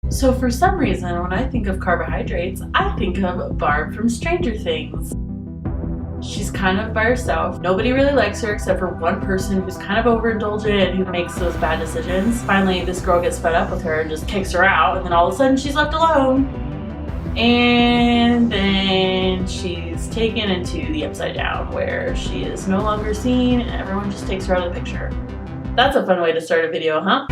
So for some reason, when I think of carbohydrates, I think of Barb from Stranger Things. She's kind of by herself. Nobody really likes her except for one person who's kind of overindulgent and who makes those bad decisions. Finally, this girl gets fed up with her and just kicks her out, and then all of a sudden she's left alone. And then she's taken into the Upside Down, where she is no longer seen and everyone just takes her out of the picture. That's a fun way to start a video, huh?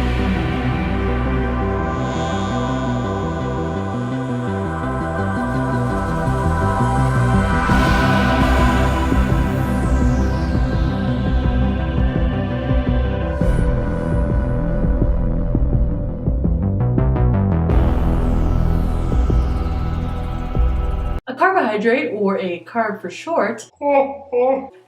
A carbohydrate, or a carb for short,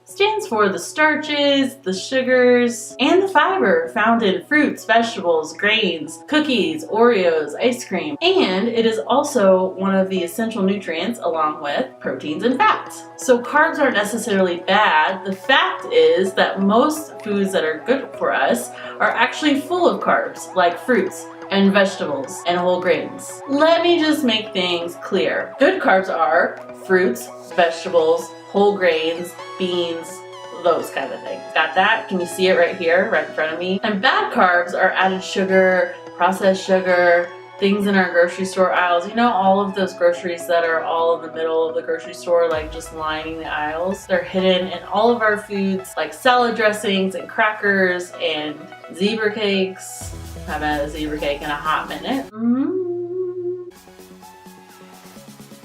stands for the starches, the sugars, and the fiber found in fruits, vegetables, grains, cookies, Oreos, ice cream. And it is also one of the essential nutrients along with proteins and fats. So carbs aren't necessarily bad. The fact is that most foods that are good for us are actually full of carbs, like fruits and vegetables and whole grains. Let me just make things clear. Good carbs are fruits, vegetables, whole grains, beans, those kind of things. Got that? Can you see it right here, right in front of me? And bad carbs are added sugar, processed sugar, things in our grocery store aisles. You know, all of those groceries that are all in the middle of the grocery store, like just lining the aisles. They're hidden in all of our foods, like salad dressings and crackers and zebra cakes. I haven't had a zebra cake in a hot minute.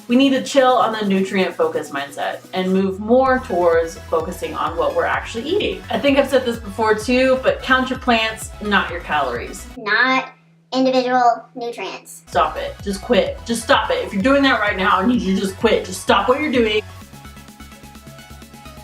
We need to chill on the nutrient-focused mindset and move more towards focusing on what we're actually eating. I think I've said this before too, but count your plants, not your calories. Not individual nutrients. Stop it. Just quit. Just stop it. If you're doing that right now, I need you to just quit. Just stop what you're doing.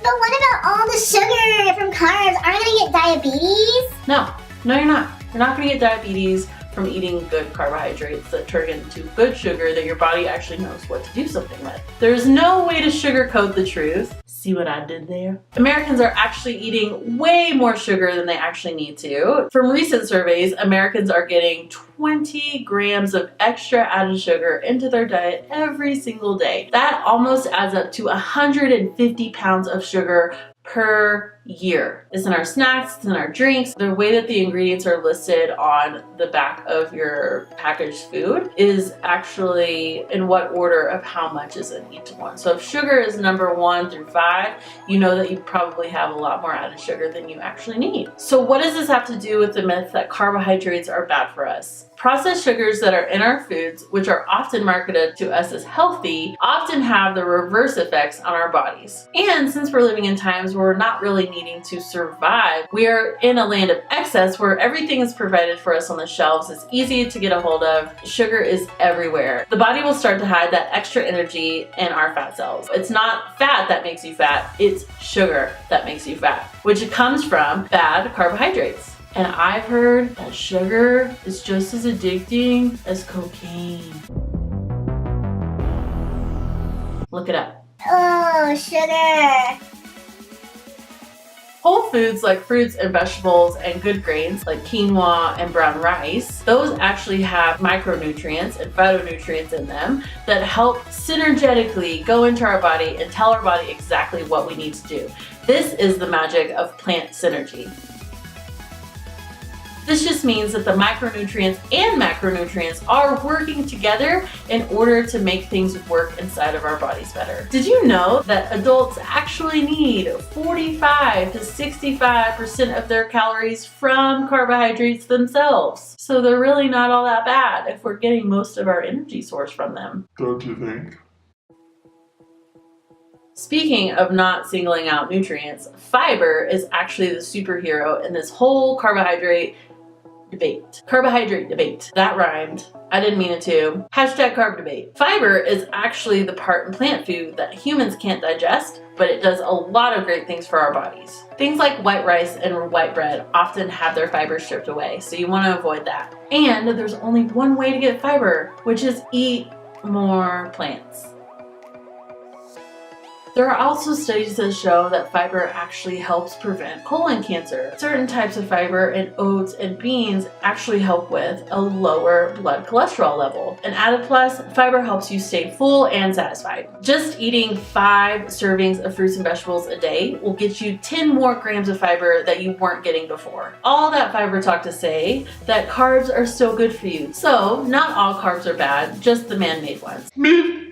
But what about all the sugar from carbs? Are we gonna get diabetes? No, you're not. You're not gonna get diabetes from eating good carbohydrates that turn into good sugar that your body actually knows what to do something with. There's no way to sugarcoat the truth. See what I did there? Americans are actually eating way more sugar than they actually need to. From recent surveys, Americans are getting 20 grams of extra added sugar into their diet every single day. That almost adds up to 150 pounds of sugar per year. It's in our snacks, it's in our drinks. The way that the ingredients are listed on the back of your packaged food is actually in what order of how much is in each one. So if sugar is number 1 through 5, you know that you probably have a lot more added sugar than you actually need. So what does this have to do with the myth that carbohydrates are bad for us? Processed sugars that are in our foods, which are often marketed to us as healthy, often have the reverse effects on our bodies. And since we're living in times where we're not really needing to survive, we are in a land of excess where everything is provided for us on the shelves. It's easy to get a hold of. Sugar is everywhere. The body will start to hide that extra energy in our fat cells. It's not fat that makes you fat, it's sugar that makes you fat, which comes from bad carbohydrates. And I've heard that sugar is just as addicting as cocaine. Look it up. Oh, sugar. Whole foods like fruits and vegetables and good grains like quinoa and brown rice, those actually have micronutrients and phytonutrients in them that help synergetically go into our body and tell our body exactly what we need to do. This is the magic of plant synergy. This just means that the micronutrients and macronutrients are working together in order to make things work inside of our bodies better. Did you know that adults actually need 45 to 65% of their calories from carbohydrates themselves? So they're really not all that bad if we're getting most of our energy source from them. Don't you think? Speaking of not singling out nutrients, fiber is actually the superhero in this whole carbohydrate debate. Carbohydrate debate. That rhymed. I didn't mean it to. Hashtag carb debate. Fiber is actually the part in plant food that humans can't digest, but it does a lot of great things for our bodies. Things like white rice and white bread often have their fiber stripped away, so you want to avoid that. And there's only one way to get fiber, which is eat more plants. There are also studies that show that fiber actually helps prevent colon cancer. Certain types of fiber in oats and beans actually help with a lower blood cholesterol level. An added plus, fiber helps you stay full and satisfied. Just eating 5 servings of fruits and vegetables a day will get you 10 more grams of fiber that you weren't getting before. All that fiber talk to say that carbs are still good for you. So, not all carbs are bad, just the man-made ones.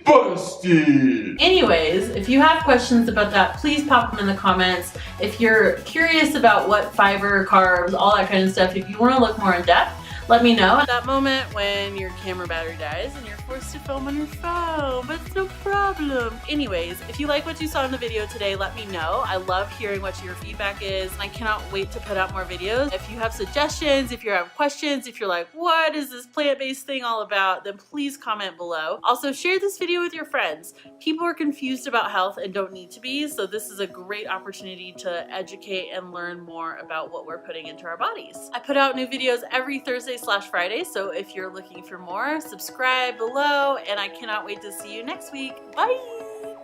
Busted! Anyways, if you have questions about that, please pop them in the comments. If you're curious about what fiber, carbs, all that kind of stuff, if you want to look more in depth, let me know. At that moment when your camera battery dies and you're forced to film on your phone, but it's no problem. Anyways, if you like what you saw in the video today, let me know. I love hearing what your feedback is, and I cannot wait to put out more videos. If you have suggestions, if you have questions, if you're like, what is this plant-based thing all about, then please comment below. Also, share this video with your friends. People are confused about health and don't need to be, so this is a great opportunity to educate and learn more about what we're putting into our bodies. I put out new videos every Thursday/Friday, so if you're looking for more, subscribe below, and I cannot wait to see you next week. Bye!